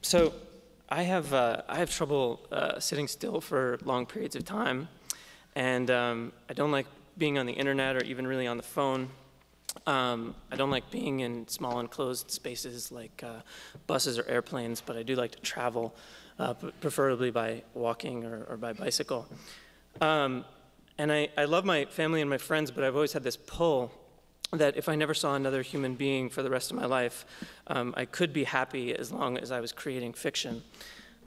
So I have trouble sitting still for long periods of time, and I don't like being on the internet or even really on the phone. I don't like being in small enclosed spaces like buses or airplanes, but I do like to travel, preferably by walking or by bicycle. And I love my family and my friends, but I've always had this pull that if I never saw another human being for the rest of my life, I could be happy as long as I was creating fiction.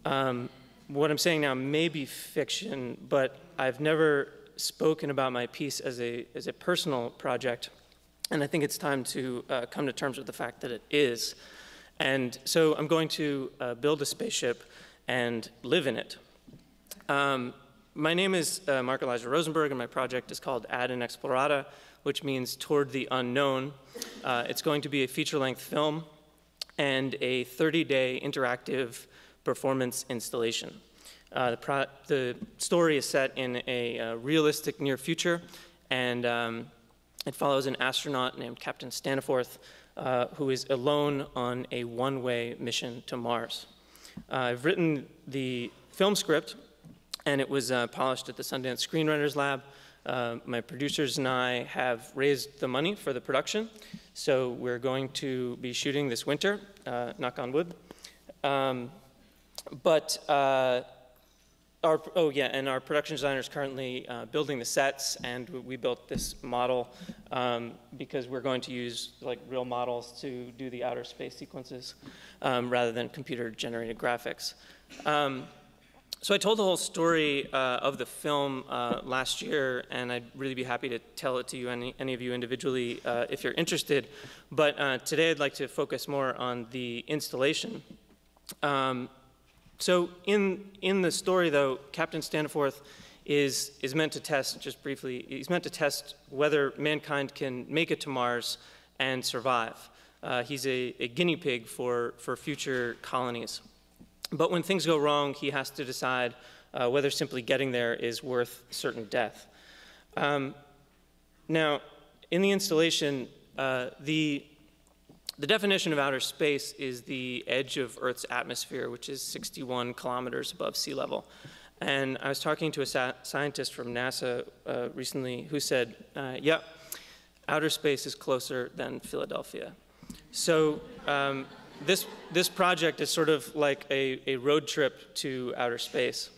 What I'm saying now may be fiction, but I've never spoken about my piece as a personal project, and I think it's time to come to terms with the fact that it is. And so I'm going to build a spaceship and live in it. My name is Mark Elijah Rosenberg, and my project is called Inexplorata, which means toward the unknown. It's going to be a feature-length film and a 30-day interactive performance installation. The story is set in a realistic near future, and it follows an astronaut named Captain Staniforth, who is alone on a one-way mission to Mars. I've written the film script, and it was polished at the Sundance Screenwriters Lab. My producers and I have raised the money for the production, so we're going to be shooting this winter, knock on wood. Our production designer is currently building the sets, and we built this model because we're going to use like real models to do the outer space sequences rather than computer-generated graphics. So I told the whole story of the film last year, and I'd really be happy to tell it to you, any of you individually, if you're interested. But today I'd like to focus more on the installation. So in the story, though, Captain Staniforth is meant to test, just briefly, he's meant to test whether mankind can make it to Mars and survive. He's a guinea pig for future colonies. But when things go wrong, he has to decide whether simply getting there is worth certain death. Now, in the installation, the definition of outer space is the edge of Earth's atmosphere, which is 61 kilometers above sea level. And I was talking to a scientist from NASA recently who said, yeah, outer space is closer than Philadelphia. So this project is sort of like a road trip to outer space.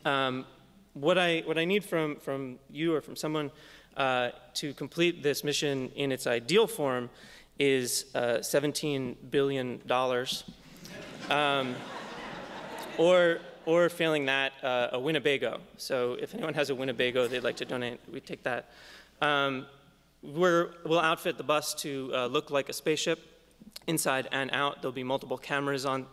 What I need from you or from someone to complete this mission in its ideal form is $17 billion, or failing that, a Winnebago. So if anyone has a Winnebago they'd like to donate, we take that. We'll outfit the bus to look like a spaceship inside and out. There'll be multiple cameras on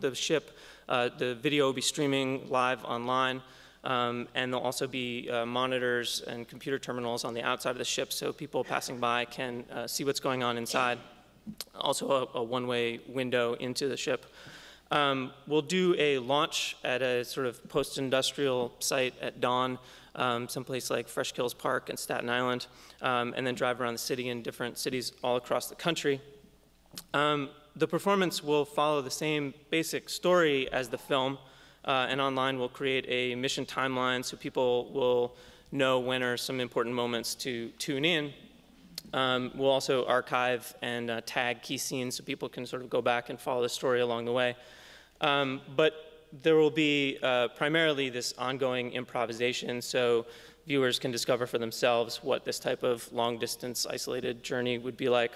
the ship. The video will be streaming live online. And there'll also be monitors and computer terminals on the outside of the ship so people passing by can see what's going on inside. Also a one-way window into the ship. We'll do a launch at a sort of post-industrial site at dawn, someplace like Fresh Kills Park in Staten Island, and then drive around the city in different cities all across the country. The performance will follow the same basic story as the film. And online we'll create a mission timeline so people will know when are some important moments to tune in. We'll also archive and tag key scenes so people can sort of go back and follow the story along the way. But there will be primarily this ongoing improvisation so viewers can discover for themselves what this type of long-distance isolated journey would be like.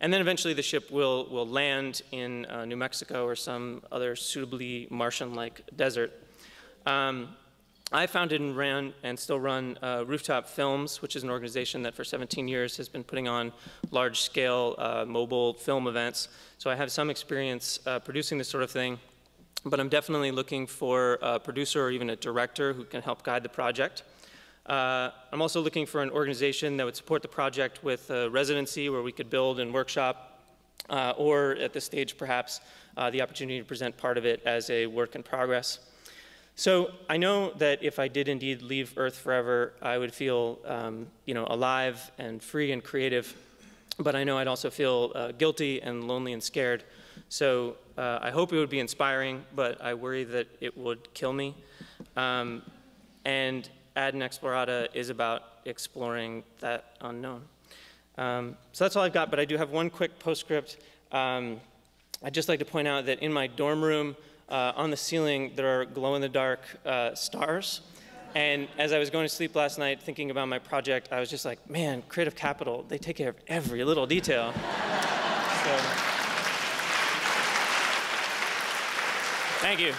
And then eventually the ship will land in New Mexico or some other suitably Martian-like desert. I founded and ran and still run Rooftop Films, which is an organization that for 17 years has been putting on large-scale mobile film events. So I have some experience producing this sort of thing, but I'm definitely looking for a producer or even a director who can help guide the project. I'm also looking for an organization that would support the project with a residency where we could build and workshop, or at this stage perhaps the opportunity to present part of it as a work in progress. So I know that if I did indeed leave Earth forever, I would feel alive and free and creative, but I know I'd also feel guilty and lonely and scared. So I hope it would be inspiring, but I worry that it would kill me. And Ad Inexplorata is about exploring that unknown. So that's all I've got, but I do have one quick postscript. I'd just like to point out that in my dorm room, on the ceiling, there are glow-in-the-dark stars. And as I was going to sleep last night thinking about my project, I was just like, man, Creative Capital, they take care of every little detail. So, thank you.